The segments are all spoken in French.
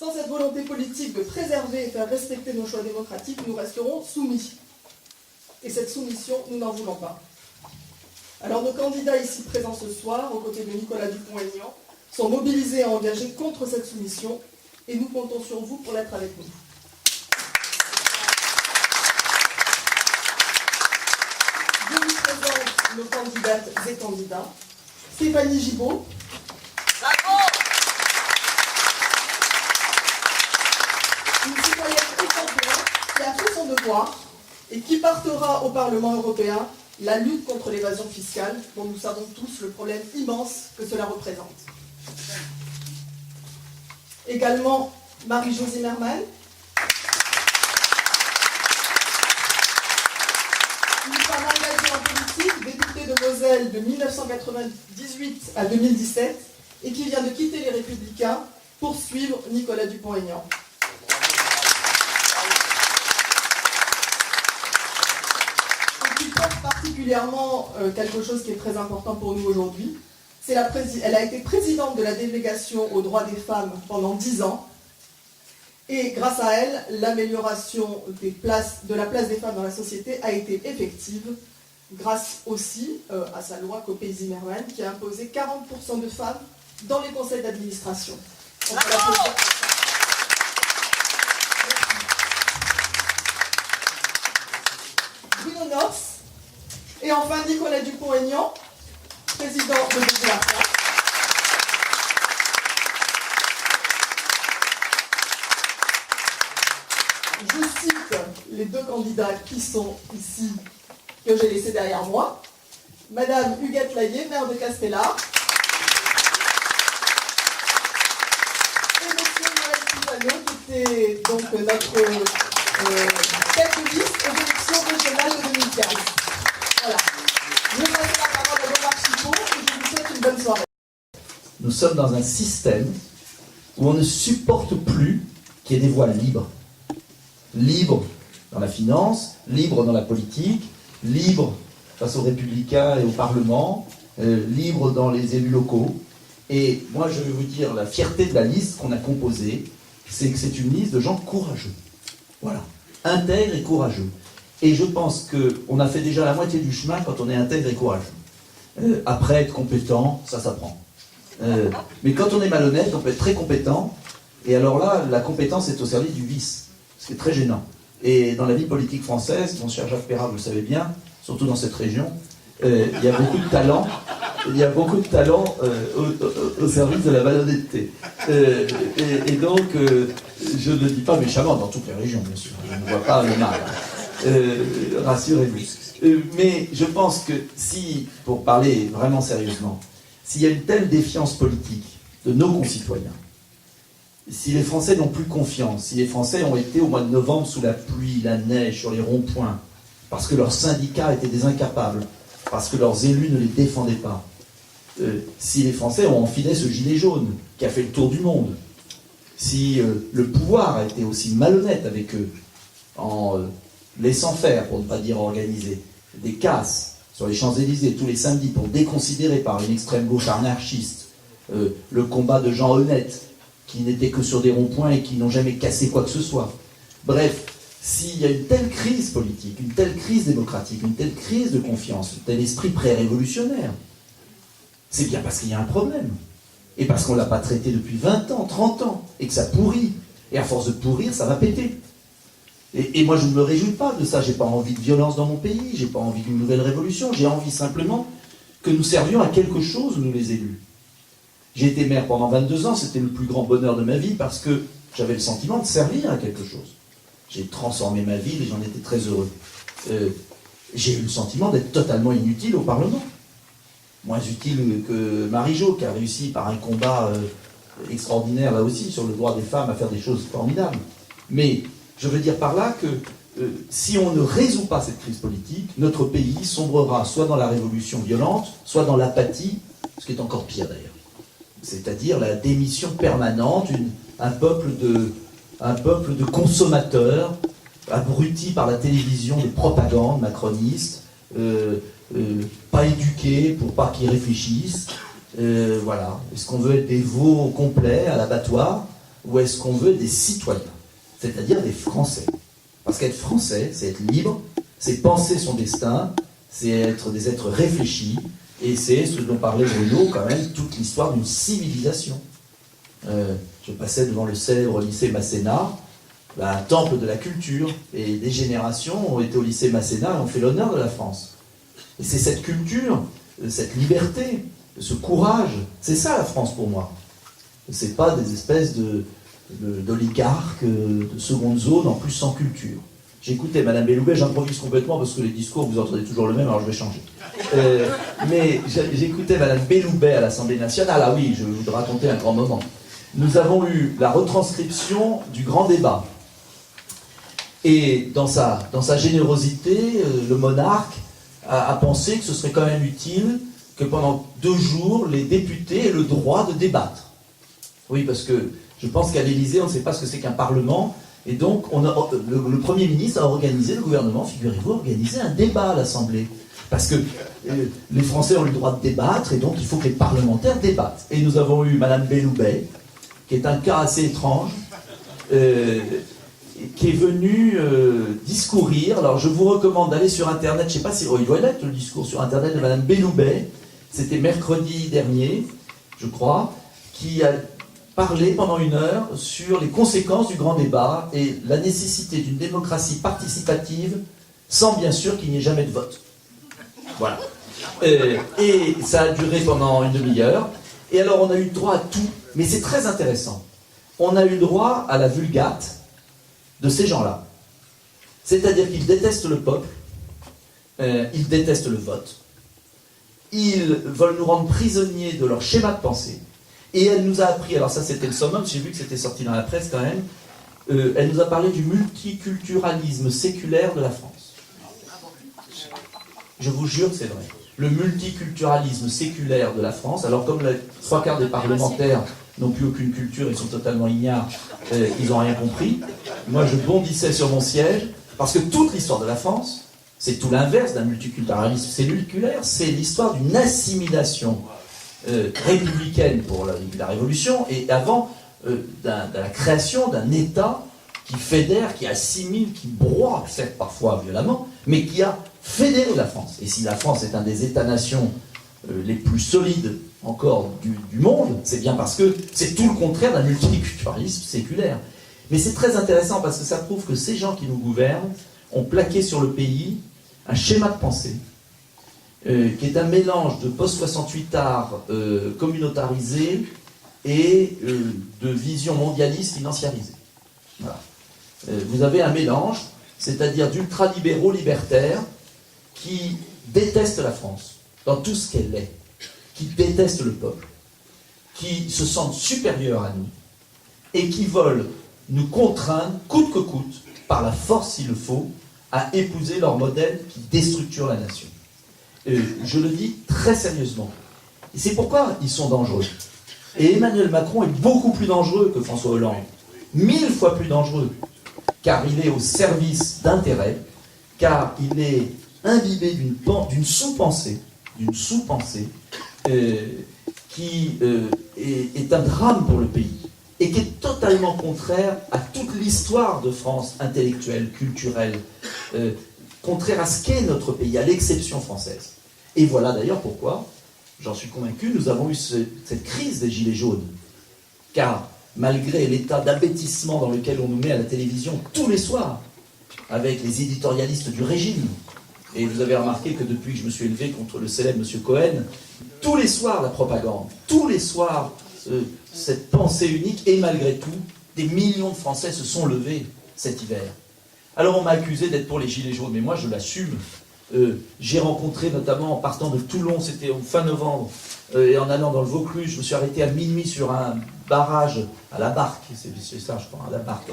Sans cette volonté politique de préserver et faire respecter nos choix démocratiques, nous resterons soumis. Et cette soumission, nous n'en voulons pas. Alors nos candidats ici présents ce soir, aux côtés de Nicolas Dupont-Aignan, sont mobilisés et engagés contre cette soumission, et nous comptons sur vous pour l'être avec nous. Je vous présente nos candidates et candidats. Stéphanie Gibaud. Bravo. Une citoyenne exemplaire qui a fait son devoir et qui portera au Parlement européen la lutte contre l'évasion fiscale, dont nous savons tous le problème immense que cela représente. Également Marie-Jo Zimmermann, une femme engagée en politique, députée de Moselle de 1998 à 2017, et qui vient de quitter les Républicains pour suivre Nicolas Dupont-Aignan. Particulièrement quelque chose qui est très important pour nous aujourd'hui, elle a été présidente de la délégation aux droits des femmes pendant 10 ans, et grâce à elle, l'amélioration de la place des femmes dans la société a été effective, grâce aussi à sa loi Copé-Zimmermann qui a imposé 40% de femmes dans les conseils d'administration. Bruno Nors. Et enfin, Nicolas Dupont-Aignan, président de la France. Je cite les deux candidats qui sont ici, que j'ai laissés derrière moi. Madame Huguette Layet, maire de Castellar. Et monsieur Noël Pizano, qui était donc notre tête de liste aux élections régionales de 2015. Voilà. Je vais passer la parole à Bernard Chipot et je vous souhaite une bonne soirée. Nous sommes dans un système où on ne supporte plus qu'il y ait des voix libres. Libres dans la finance, libres dans la politique, libres face aux républicains et au Parlement, libres dans les élus locaux. Et moi, je vais vous dire, la fierté de la liste qu'on a composée, c'est que c'est une liste de gens courageux. Voilà. Intègres et courageux. Et je pense qu'on a fait déjà la moitié du chemin quand on est intègre et courageux. Après, être compétent, ça s'apprend. Mais quand on est malhonnête, on peut être très compétent. Et alors là, la compétence est au service du vice. Ce qui est très gênant. Et dans la vie politique française, mon cher Jacques Perrat, vous le savez bien, surtout dans cette région, il y a beaucoup de talent. Il y a beaucoup de talent au service de la malhonnêteté. Et donc, je ne le dis pas méchamment dans toutes les régions, bien sûr. Je ne vois pas le mal. Rassurez-vous. Mais je pense que si, pour parler vraiment sérieusement, s'il y a une telle défiance politique de nos concitoyens, si les Français n'ont plus confiance, si les Français ont été au mois de novembre sous la pluie, la neige, sur les ronds-points, parce que leurs syndicats étaient des incapables, parce que leurs élus ne les défendaient pas, si les Français ont enfilé ce gilet jaune qui a fait le tour du monde, si le pouvoir a été aussi malhonnête avec eux, en laissant faire, pour ne pas dire organiser, des casses sur les Champs-Élysées tous les samedis pour déconsidérer par une extrême gauche anarchiste le combat de gens honnêtes qui n'étaient que sur des ronds-points et qui n'ont jamais cassé quoi que ce soit. Bref, s'il y a une telle crise politique, une telle crise démocratique, une telle crise de confiance, un tel esprit pré-révolutionnaire, c'est bien parce qu'il y a un problème. Et parce qu'on ne l'a pas traité depuis 20 ans, 30 ans, et que ça pourrit. Et à force de pourrir, ça va péter. Et moi, je ne me réjouis pas de ça. J'ai pas envie de violence dans mon pays, j'ai pas envie d'une nouvelle révolution. J'ai envie simplement que nous servions à quelque chose, nous les élus. J'ai été maire pendant 22 ans, c'était le plus grand bonheur de ma vie parce que j'avais le sentiment de servir à quelque chose. J'ai transformé ma ville et j'en étais très heureux. J'ai eu le sentiment d'être totalement inutile au Parlement. Moins utile que Marie-Jo, qui a réussi par un combat extraordinaire, là aussi, sur le droit des femmes à faire des choses formidables. Mais je veux dire par là que si on ne résout pas cette crise politique, notre pays sombrera soit dans la révolution violente, soit dans l'apathie, ce qui est encore pire d'ailleurs. C'est-à-dire la démission permanente, un peuple de consommateurs, abrutis par la télévision des propagandes macronistes, pas éduqués pour pas qu'ils réfléchissent. Voilà. Est-ce qu'on veut être des veaux complets à l'abattoir ou est-ce qu'on veut des citoyens, c'est-à-dire des Français? Parce qu'être Français, c'est être libre, c'est penser son destin, c'est être des êtres réfléchis, et c'est ce dont parlait Bruno, quand même, toute l'histoire d'une civilisation. Je passais devant le célèbre lycée Masséna, un temple de la culture, et des générations ont été au lycée Masséna et ont fait l'honneur de la France. Et c'est cette culture, cette liberté, ce courage, c'est ça la France pour moi. C'est pas des espèces d'oligarques de seconde zone, en plus sans culture. J'écoutais Madame Belloubet, j'improvise complètement parce que les discours, vous entendez toujours le même, alors je vais changer. Mais j'écoutais Madame Belloubet à l'Assemblée nationale, ah oui, je voudrais raconter un grand moment. Nous avons eu la retranscription du grand débat. Et dans sa générosité, le monarque a pensé que ce serait quand même utile que pendant 2 jours, les députés aient le droit de débattre. Oui, parce que je pense qu'à l'Élysée, on ne sait pas ce que c'est qu'un parlement. Et donc, le Premier ministre a organisé, le gouvernement, figurez-vous, a organisé un débat à l'Assemblée. Parce que les Français ont le droit de débattre, et donc il faut que les parlementaires débattent. Et nous avons eu Madame Belloubet, qui est un cas assez étrange, qui est venue discourir. Alors, je vous recommande d'aller sur Internet, je ne sais pas si... il doit être le discours sur Internet de Madame Belloubet. C'était mercredi dernier, je crois, qui a parlé pendant 1 heure sur les conséquences du grand débat et la nécessité d'une démocratie participative sans bien sûr qu'il n'y ait jamais de vote. Voilà. Et ça a duré pendant 1 demi-heure. Et alors on a eu droit à tout, mais c'est très intéressant. On a eu droit à la vulgate de ces gens-là. C'est-à-dire qu'ils détestent le peuple, ils détestent le vote, ils veulent nous rendre prisonniers de leur schéma de pensée. Et elle nous a appris, alors ça c'était le summum, j'ai vu que c'était sorti dans la presse quand même, elle nous a parlé du multiculturalisme séculaire de la France. Je vous jure que c'est vrai. Le multiculturalisme séculaire de la France, alors comme les 3/4 des parlementaires n'ont plus aucune culture, ils sont totalement ignares, ils n'ont rien compris, moi je bondissais sur mon siège, parce que toute l'histoire de la France, c'est tout l'inverse d'un multiculturalisme séculaire, c'est l'histoire d'une assimilation républicaine pour la Révolution, et avant de la création d'un État qui fédère, qui assimile, qui broie, certes parfois violemment, mais qui a fédéré la France. Et si la France est un des États-nations les plus solides encore du monde, c'est bien parce que c'est tout le contraire d'un multiculturalisme séculaire. Mais c'est très intéressant parce que ça prouve que ces gens qui nous gouvernent ont plaqué sur le pays un schéma de pensée qui est un mélange de post-68 art communautarisé et de vision mondialiste financiarisée. Voilà. Vous avez un mélange, c'est-à-dire d'ultralibéraux libertaires qui détestent la France dans tout ce qu'elle est, qui détestent le peuple, qui se sentent supérieurs à nous et qui veulent nous contraindre, coûte que coûte, par la force s'il le faut, à épouser leur modèle qui déstructure la nation. Je le dis très sérieusement. Et c'est pourquoi ils sont dangereux. Et Emmanuel Macron est beaucoup plus dangereux que François Hollande. 1000 fois plus dangereux. Car il est au service d'intérêts, car il est imbibé d'une sous-pensée, qui est un drame pour le pays, et qui est totalement contraire à toute l'histoire de France intellectuelle, culturelle, contraire à ce qu'est notre pays, à l'exception française. Et voilà d'ailleurs pourquoi, j'en suis convaincu, nous avons eu cette crise des Gilets jaunes. Car malgré l'état d'abêtissement dans lequel on nous met à la télévision tous les soirs, avec les éditorialistes du régime, et vous avez remarqué que depuis que je me suis élevé contre le célèbre M. Cohen, tous les soirs la propagande, tous les soirs cette pensée unique, et malgré tout, des millions de Français se sont levés cet hiver. Alors on m'a accusé d'être pour les Gilets jaunes, mais moi je l'assume. J'ai rencontré notamment en partant de Toulon, c'était en fin novembre, et en allant dans le Vaucluse, je me suis arrêté à minuit sur un barrage à la Barque, c'est ça je crois, à la Barque,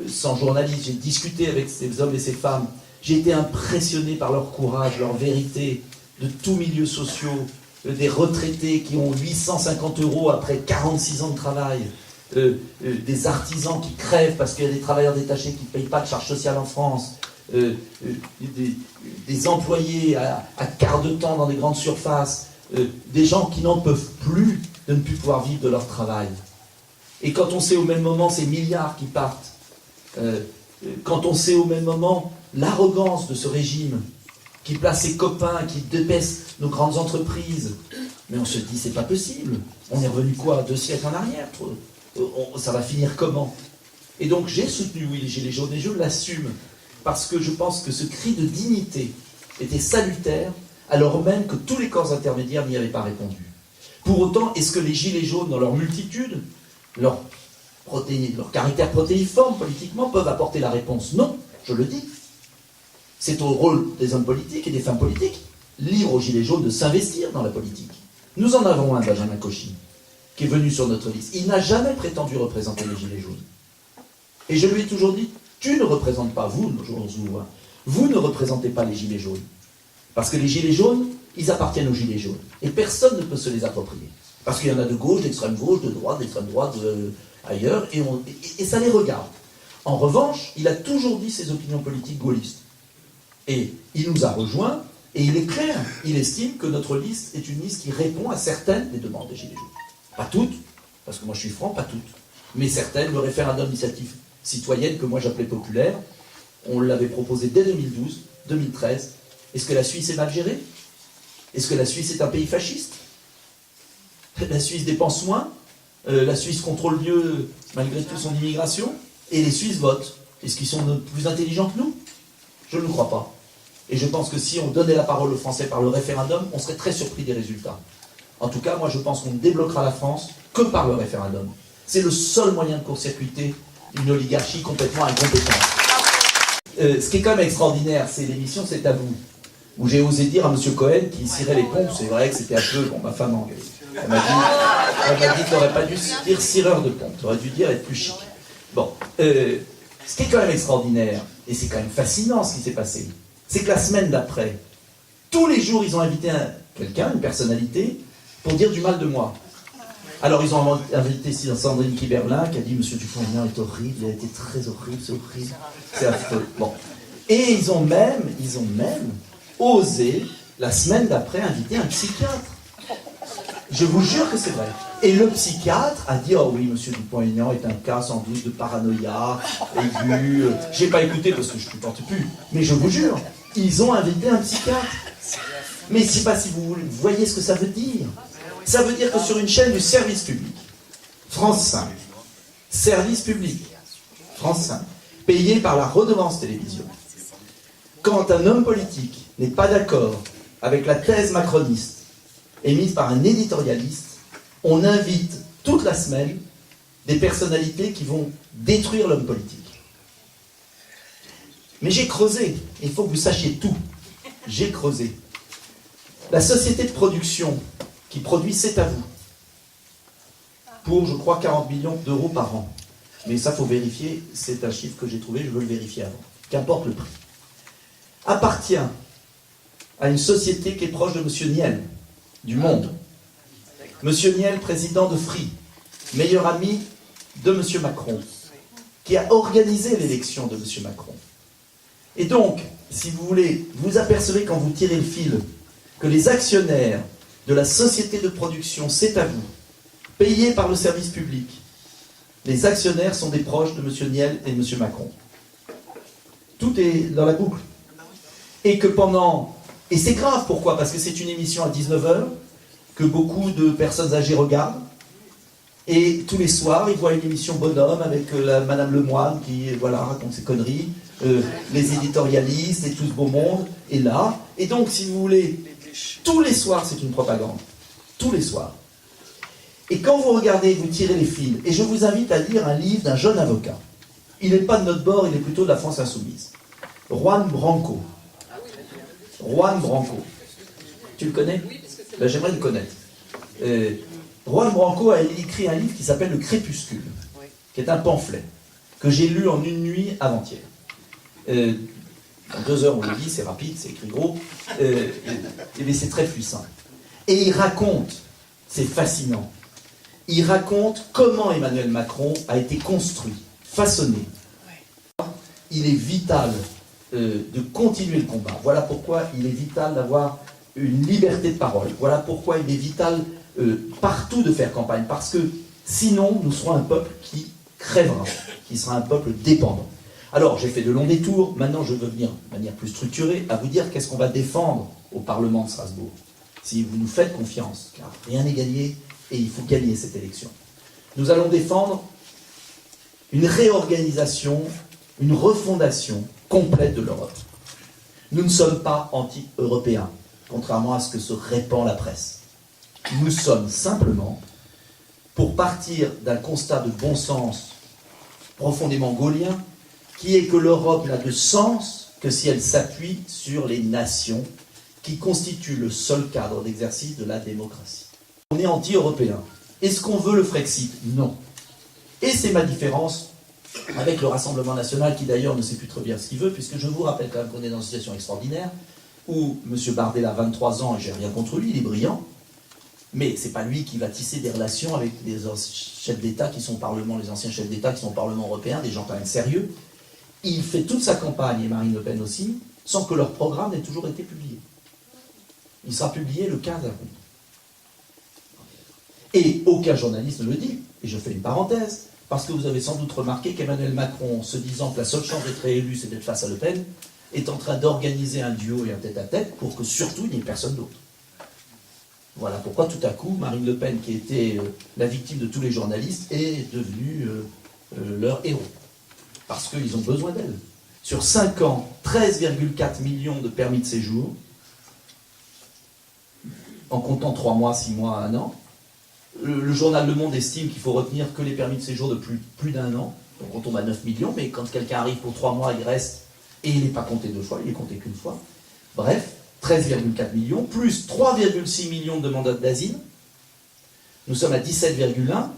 sans journaliste, j'ai discuté avec ces hommes et ces femmes, j'ai été impressionné par leur courage, leur vérité, de tous milieux sociaux, des retraités qui ont 850 € après 46 ans de travail, des artisans qui crèvent parce qu'il y a des travailleurs détachés qui ne payent pas de charges sociales en France, des employés à quart de temps dans des grandes surfaces, des gens qui n'en peuvent plus de ne plus pouvoir vivre de leur travail. Et quand on sait au même moment ces milliards qui partent, quand on sait au même moment l'arrogance de ce régime qui place ses copains, qui débaisse nos grandes entreprises, mais on se dit c'est pas possible. On est revenu quoi, 2 siècles en arrière? Ça va finir comment? Et donc j'ai soutenu, oui, les Gilets jaunes, et je l'assume, parce que je pense que ce cri de dignité était salutaire, alors même que tous les corps intermédiaires n'y avaient pas répondu. Pour autant, est-ce que les Gilets jaunes, dans leur multitude, leur caractère protéiforme politiquement, peuvent apporter la réponse? Non, je le dis. C'est au rôle des hommes politiques et des femmes politiques, libre aux Gilets jaunes de s'investir dans la politique. Nous en avons un, Benjamin Cauchy, qui est venu sur notre liste. Il n'a jamais prétendu représenter les Gilets jaunes. Et je lui ai toujours dit, tu ne représentes pas, vous ne représentez pas les Gilets jaunes. Parce que les Gilets jaunes, ils appartiennent aux Gilets jaunes. Et personne ne peut se les approprier. Parce qu'il y en a de gauche, d'extrême gauche, de droite, d'extrême droite, ailleurs, et ça les regarde. En revanche, il a toujours dit ses opinions politiques gaullistes. Et il nous a rejoints, et il est clair, il estime que notre liste est une liste qui répond à certaines des demandes des Gilets jaunes. Pas toutes, parce que moi je suis franc, pas toutes. Mais certaines, le référendum d'initiative citoyenne que moi j'appelais populaire, on l'avait proposé dès 2012, 2013. Est-ce que la Suisse est mal gérée? Est-ce que la Suisse est un pays fasciste? La Suisse dépense moins, la Suisse contrôle mieux, malgré tout, son immigration, et les Suisses votent. Est-ce qu'ils sont plus intelligents que nous? Je ne le crois pas. Et je pense que si on donnait la parole aux Français par le référendum, on serait très surpris des résultats. En tout cas, moi je pense qu'on ne débloquera la France que par le référendum. C'est le seul moyen de court-circuiter une oligarchie complètement incompétente. Ce qui est quand même extraordinaire, c'est l'émission C'est à vous, où j'ai osé dire à M. Cohen qu'il cirait les pompes. C'est vrai que c'était un peu... Bon, ma femme engueule. Elle m'a dit que tu n'aurais pas dû dire cireur de pompe, tu aurais dû dire être plus chic. Bon, ce qui est quand même extraordinaire, et c'est quand même fascinant ce qui s'est passé, c'est que la semaine d'après, tous les jours, ils ont invité quelqu'un, une personnalité, pour dire du mal de moi. Alors, ils ont invité Sandrine Kiberlin, qui a dit « Monsieur Dupont-Aignan est horrible, il a été très horrible, c'est horrible, c'est affreux. » Bon. Et ils ont même osé, la semaine d'après, inviter un psychiatre. Je vous jure que c'est vrai. Et le psychiatre a dit « Oh oui, Monsieur Dupont-Aignan est un cas sans doute de paranoïa aiguë. » J'ai pas écouté parce que je ne supporte plus. Mais je vous jure, ils ont invité un psychiatre. Mais je ne sais pas si vous voyez ce que ça veut dire. Ça veut dire que sur une chaîne du service public, France 5, service public, France 5, payé par la redevance télévision, quand un homme politique n'est pas d'accord avec la thèse macroniste émise par un éditorialiste, on invite toute la semaine des personnalités qui vont détruire l'homme politique. Mais j'ai creusé, il faut que vous sachiez tout. J'ai creusé. La société de production qui produit C'est à vous, pour, je crois, 40 millions d'euros par an. Mais ça, il faut vérifier, c'est un chiffre que j'ai trouvé, je veux le vérifier avant. Qu'importe le prix. Appartient à une société qui est proche de M. Niel, du Monde. M. Niel, président de Free, meilleur ami de M. Macron, qui a organisé l'élection de M. Macron. Et donc, si vous voulez, vous apercevez quand vous tirez le fil que les actionnaires de la société de production C'est à vous, payés par le service public, les actionnaires sont des proches de M. Niel et de M. Macron. Tout est dans la boucle. Et que pendant... Et c'est grave, pourquoi? Parce que c'est une émission à 19h, que beaucoup de personnes âgées regardent, et tous les soirs, ils voient une émission bonhomme avec Madame Lemoine qui raconte ses conneries, les éditorialistes et tout ce beau monde est là. Et donc, si vous voulez, tous les soirs, c'est une propagande. Tous les soirs. Et quand vous regardez, vous tirez les fils, et je vous invite à lire un livre d'un jeune avocat. Il n'est pas de notre bord, il est plutôt de la France insoumise. Juan Branco. Juan Branco. Tu le connais? Ben, j'aimerais le connaître. Juan Branco a écrit un livre qui s'appelle Le Crépuscule, qui est un pamphlet, que j'ai lu en une nuit avant-hier. En 2 heures, on le lit, c'est rapide, c'est écrit gros, mais c'est très puissant. Et il raconte, c'est fascinant, il raconte comment Emmanuel Macron a été construit, façonné. Il est vital de continuer le combat. Voilà pourquoi il est vital d'avoir une liberté de parole. Voilà pourquoi il est vital partout de faire campagne. Parce que Sinon, nous serons un peuple qui crèvera, qui sera un peuple dépendant. Alors, j'ai fait de longs détours. Maintenant, je veux venir de manière plus structurée à vous dire qu'est-ce qu'on va défendre au Parlement de Strasbourg. Si vous nous faites confiance, car rien n'est gagné et il faut gagner cette élection. Nous allons défendre une réorganisation, une refondation complète de l'Europe. Nous ne sommes pas anti-européens, contrairement à ce que se répand la presse. Nous sommes simplement pour partir d'un constat de bon sens profondément gaullien, qui est que l'Europe n'a de sens que si elle s'appuie sur les nations qui constituent le seul cadre d'exercice de la démocratie. On est anti-européen. Est-ce qu'on veut le Frexit? Non. Et c'est ma différence avec le Rassemblement national, qui d'ailleurs ne sait plus très bien ce qu'il veut, puisque je vous rappelle quand même qu'on est dans une situation extraordinaire, où M. Bardella a 23 ans, et j'ai rien contre lui, il est brillant, mais c'est pas lui qui va tisser des relations avec les chefs d'État qui sont au Parlement, les anciens chefs d'État qui sont au Parlement européen, des gens quand même sérieux. Il fait toute sa campagne, et Marine Le Pen aussi, sans que leur programme n'ait toujours été publié. Il sera publié le 15 avril. Et aucun journaliste ne le dit, et je fais une parenthèse, parce que vous avez sans doute remarqué qu'Emmanuel Macron, se disant que la seule chance d'être réélu, c'est d'être face à Le Pen, est en train d'organiser un duo et un tête-à-tête pour que surtout il n'y ait personne d'autre. Voilà pourquoi tout à coup, Marine Le Pen, qui était la victime de tous les journalistes, est devenue leur héros. Parce qu'ils ont besoin d'elle. Sur 5 ans, 13,4 millions de permis de séjour, en comptant 3 mois, 6 mois, 1 an. Le journal Le Monde estime qu'il faut retenir que les permis de séjour de plus d'1 an. Donc on tombe à 9 millions, mais quand quelqu'un arrive pour 3 mois, il reste, et il n'est pas compté 2 fois, il est compté qu'une fois. Bref, 13,4 millions, plus 3,6 millions de demandeurs d'asile. Nous sommes à 17,1,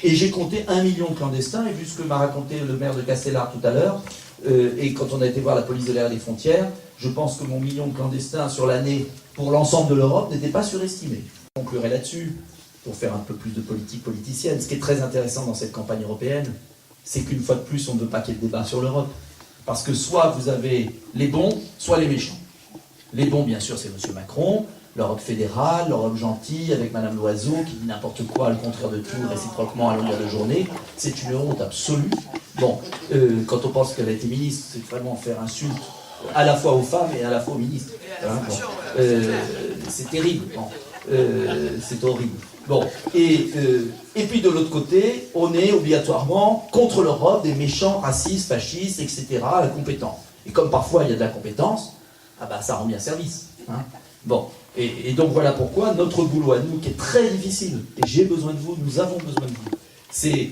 et j'ai compté 1 million de clandestins, et vu ce que m'a raconté le maire de Castellar tout à l'heure, et quand on a été voir la police de l'air et des frontières, je pense que mon million de clandestins sur l'année pour l'ensemble de l'Europe n'était pas surestimé. Je conclurai là-dessus, pour faire un peu plus de politique politicienne. Ce qui est très intéressant dans cette campagne européenne, c'est qu'une fois de plus, on ne veut pas qu'il y ait de débat sur l'Europe. Parce que soit vous avez les bons, soit les méchants. Les bons, bien sûr, c'est M. Macron, l'Europe fédérale, l'Europe gentille, avec Mme Loiseau, qui dit n'importe quoi, le contraire de tout, réciproquement à longueur de journée. C'est une honte absolue. Bon, quand on pense qu'elle a été ministre, c'est vraiment faire insulte à la fois aux femmes et à la fois aux ministres. Hein, bon. C'est terrible. Bon. C'est horrible. Bon, et puis de l'autre côté, on est obligatoirement contre l'Europe, des méchants, racistes, fascistes, etc., incompétents. Et comme parfois il y a de la compétence, ah bah ça rend bien service. Hein. Bon, et donc voilà pourquoi notre boulot à nous, qui est très difficile, et j'ai besoin de vous, nous avons besoin de vous, c'est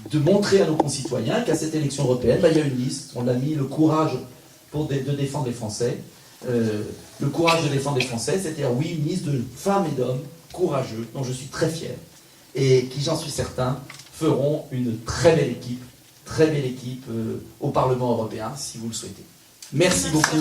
de montrer à nos concitoyens qu'à cette élection européenne, il y a une liste, on a mis le courage de défendre les Français. Le courage de défendre les Français, c'est-à-dire, oui, une liste de femmes et d'hommes courageux, dont je suis très fier, et qui, j'en suis certain, feront une très belle équipe au Parlement européen, si vous le souhaitez. Merci beaucoup.